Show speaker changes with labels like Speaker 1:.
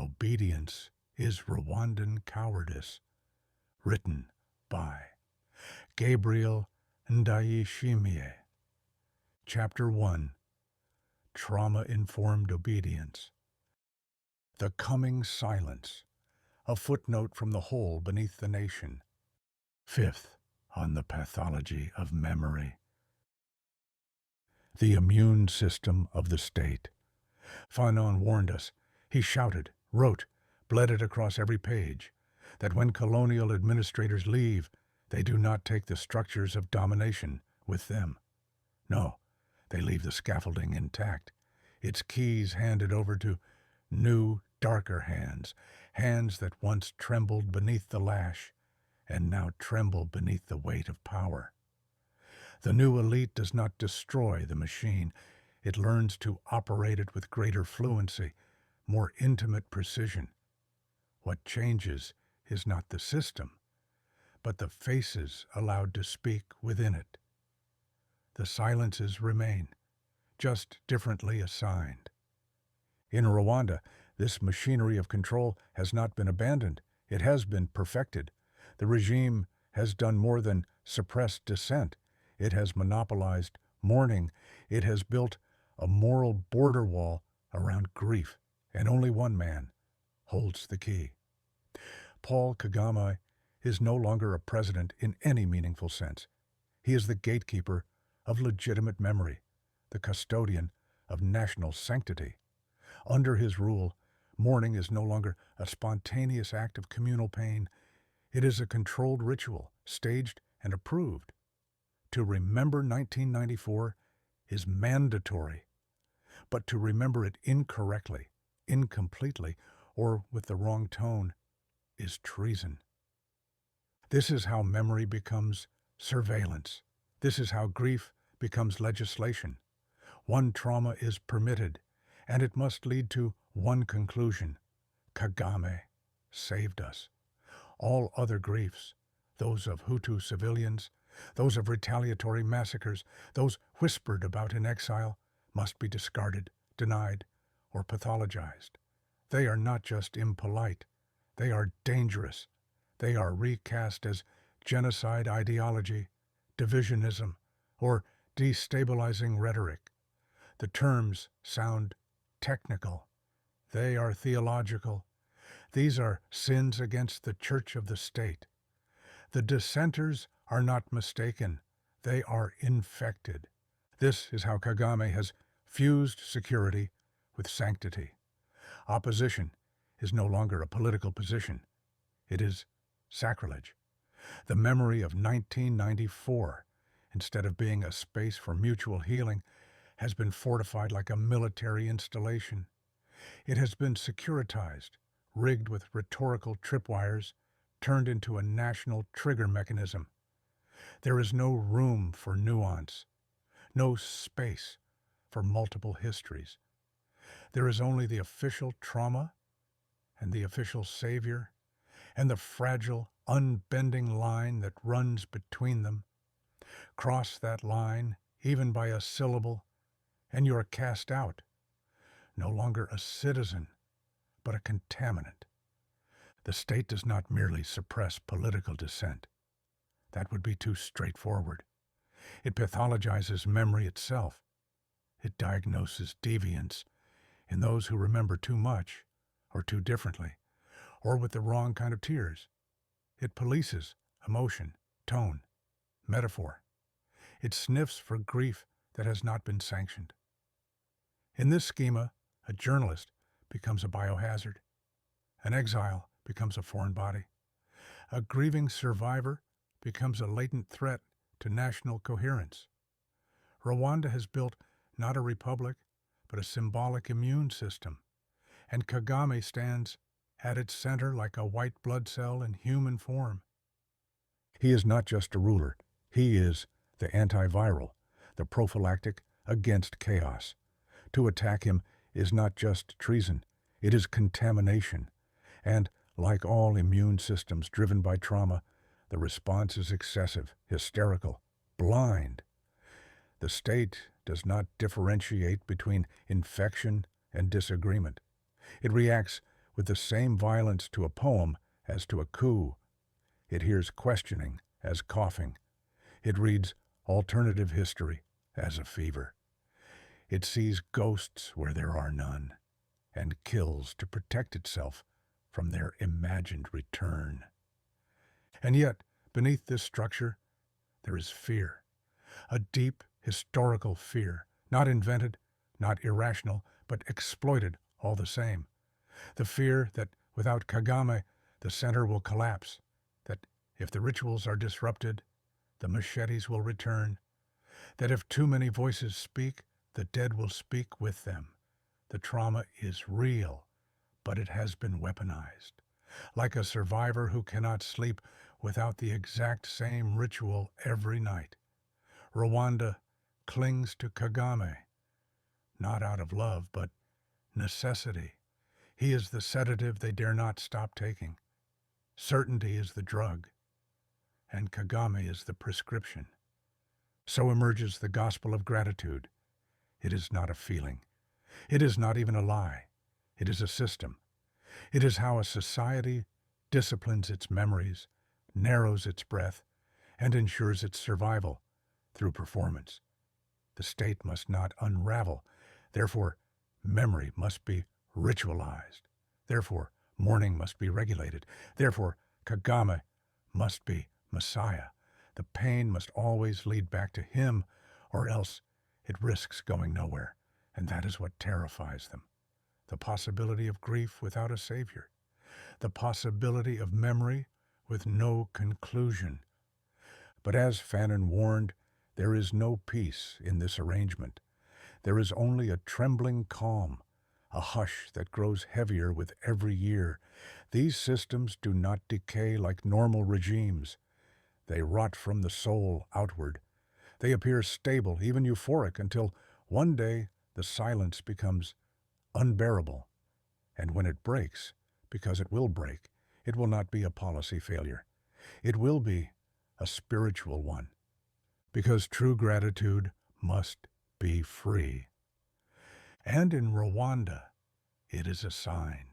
Speaker 1: Obedience is Rwandan Cowardice. Written by Gabriel Ndayishimiye. Chapter 1. Trauma-Informed Obedience. The Coming Silence. A footnote from the whole beneath the nation. Fifth, on the pathology of memory. The immune system of the state. Fanon warned us. He shouted, wrote, bled it across every page, that when colonial administrators leave, they do not take the structures of domination with them. No, they leave the scaffolding intact, its keys handed over to new, darker hands, hands that once trembled beneath the lash and now tremble beneath the weight of power. The new elite does not destroy the machine. It learns to operate it with greater fluency, more intimate precision. What changes is not the system, but the faces allowed to speak within it. The silences remain, just differently assigned. In Rwanda, this machinery of control has not been abandoned. It has been perfected. The regime has done more than suppress dissent. It has monopolized mourning. It has built a moral border wall around grief, and only one man holds the key. Paul Kagame is no longer a president in any meaningful sense. He is the gatekeeper of legitimate memory, the custodian of national sanctity. Under his rule, mourning is no longer a spontaneous act of communal pain. It is a controlled ritual, staged and approved. To remember 1994 is mandatory, but to remember it incorrectly, incompletely, or with the wrong tone is treason. This is how memory becomes surveillance. This is how grief becomes legislation. One trauma is permitted, and it must lead to one conclusion. Kagame saved us. All other griefs, those of Hutu civilians, those of retaliatory massacres, those whispered about in exile, must be discarded, denied, or pathologized. They are not just impolite. They are dangerous. They are recast as genocide ideology, divisionism, or destabilizing rhetoric. The terms sound technical. They are theological. These are sins against the church of the state. The dissenters are not mistaken. They are infected. This is how Kagame has fused security with sanctity. Opposition is no longer a political position. It is sacrilege. The memory of 1994, instead of being a space for mutual healing, has been fortified like a military installation. It has been securitized, rigged with rhetorical tripwires, turned into a national trigger mechanism. There is no room for nuance, no space for multiple histories. There is only the official trauma and the official savior and the fragile, unbending line that runs between them. Cross that line, even by a syllable, and you are cast out, no longer a citizen, but a contaminant. The state does not merely suppress political dissent. That would be too straightforward. It pathologizes memory itself. It diagnoses deviance in those who remember too much, or too differently, or with the wrong kind of tears. It polices emotion, tone, metaphor. It sniffs for grief that has not been sanctioned. In this schema, a journalist becomes a biohazard. An exile becomes a foreign body. A grieving survivor becomes a latent threat to national coherence. Rwanda has built not a republic, but a symbolic immune system, and Kagame stands at its center like a white blood cell in human form. He is not just a ruler. He is the antiviral, the prophylactic against chaos. To attack him is not just treason, it is contamination. And, like all immune systems driven by trauma, the response is excessive, hysterical, blind. The state does not differentiate between infection and disagreement. It reacts with the same violence to a poem as to a coup. It hears questioning as coughing. It reads alternative history as a fever. It sees ghosts where there are none, and kills to protect itself from their imagined return. And yet, beneath this structure, there is fear, a deep historical fear, not invented, not irrational, but exploited all the same. The fear that without Kagame, the center will collapse, that if the rituals are disrupted, the machetes will return, that if too many voices speak, the dead will speak with them. The trauma is real, but it has been weaponized. Like a survivor who cannot sleep without the exact same ritual every night. Rwanda clings to Kagame, not out of love, but necessity. He is the sedative they dare not stop taking. Certainty is the drug, and Kagame is the prescription. So emerges the gospel of gratitude. It is not a feeling. It is not even a lie. It is a system. It is how a society disciplines its memories, narrows its breath, and ensures its survival through performance. The state must not unravel. Therefore, memory must be ritualized. Therefore, mourning must be regulated. Therefore, Kagame must be Messiah. The pain must always lead back to him, or else it risks going nowhere, and that is what terrifies them. The possibility of grief without a savior. The possibility of memory with no conclusion. But as Fanon warned, there is no peace in this arrangement. There is only a trembling calm, a hush that grows heavier with every year. These systems do not decay like normal regimes. They rot from the soul outward. They appear stable, even euphoric, until one day the silence becomes unbearable. And when it breaks, because it will break, it will not be a policy failure. It will be a spiritual one. Because true gratitude must be free. And in Rwanda, it is a sign.